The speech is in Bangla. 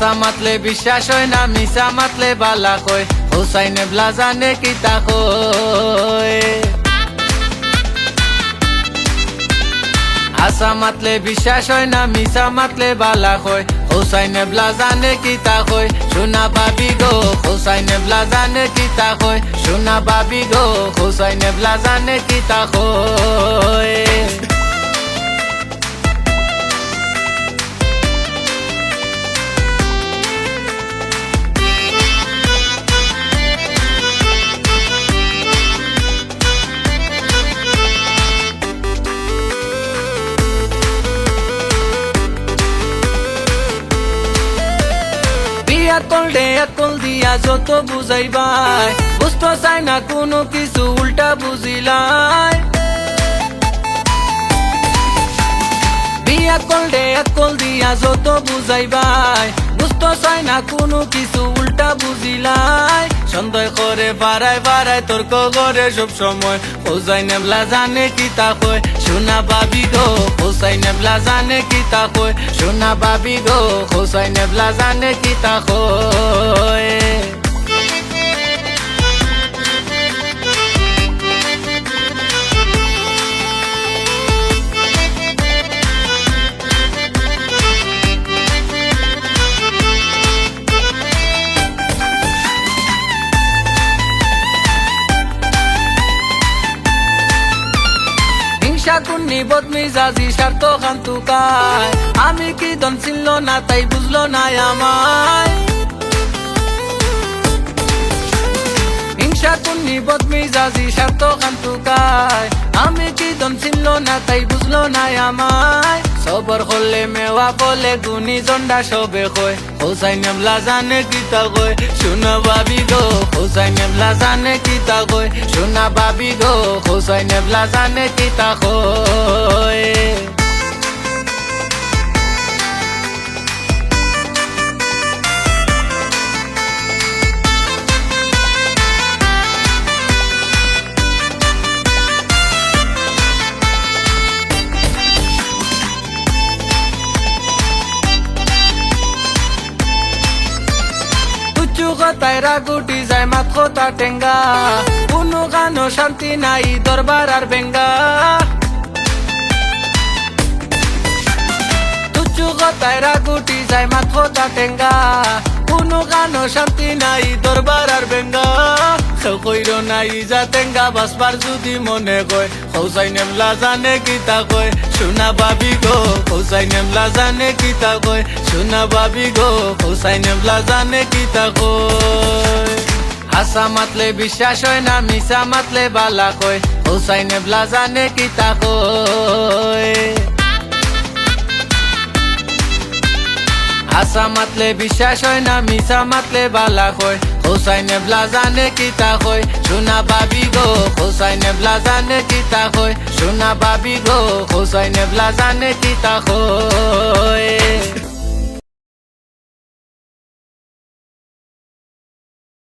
হাসা মাতলে বিশ্বাস হয় না, মিশা মাতলে বালা কয়, হুসাইনে ব্লা জানে কিতা কয়। হাসা মাতলে বিশ্বাস হয় না, মিশা মাতলে বালা কয়, হুসাইনে ব্লা জানে কিতা কয়। সোনা বাবি গো হুসাইনে ব্লা জানে কিতা কয়, সোনা বাবি গো হুসাইনে ব্লা জানে কিতা কয়। আকল দিয়া যত বুঝাইবাই, বুঝতে চাই না কোনো কিছু, উল্টা বুঝিলাই। আকল দিয়া যত বুঝাইবাই, বুঝতে চাই না কোনো কিছু, উল্টা বুঝিলাই। সন্দেহ করে বাড়ায় বাড়ায় তর্ক করে সব সময়, হুসাইনে ব্লা জানে কিতা কয়, সোনা বাবি গো হুসাইনে ব্লা জানে কিতা কয়, সোনা বাবি গো হুসাইনে ব্লা জানে কিতা কয়। কুন্নি বদমিজাজি স্বার্থ খান্তুকায়, আমি কি দম ছিল না তাই বুঝলো না আমায়। হিংসা কুন্নি বদমিজাজি স্বার্থ খান্তুকায়, আমি কি দম ছিল না তাই বুঝলো না আমায়। সবর করলে মেওয়া বলে গুনি জন্ডা সবে কয়, হুসাইনে ব্লা জানে কিতা কয়, সোনা বাবি গো হুসাইনে ব্লা জানে কিতা কয়, সোনা বাবি গো হুসাইনে ব্লা জানে কিতা কয়। কথায় রাগুটি যায় মাত কথা টেঙ্গা, কোনো গানো শান্তি নাই দরবার আর বেঙ্গা। তুচ্ছু কথায় রাগুটি যায় মাত কথা টেঙ্গা, কোনো গানো শান্তি নাই দরবার আর বেঙ্গা। কইর নাই যা টেঙ্গা বাসবার যদি মনে কয়, হুসাইনে ব্লা জানে কিতা কয়, সোনা বাবি গো হুসাইনে ব্লা জানে কিতা কয়, সোনা বাবি গো হুসাইনে ব্লা জানে কিতা কয়। হাসা মাতলে বিশ্বাস হয় না, মিশা মাতলে বালা কয়, হুসাইনে ব্লা জানে কিতা কয়। হাসা মাতলে বিশ্বাস হয় না, মিশা মাতলে বালা কয়, হুসাইনে ব্লা জানে কিতা কয়, সোনা বাবি গো হুসাইনে ব্লা জানে কিতা কয়, সোনা বাবি গো হুসাইনে ব্লা জানে কিতা কয়।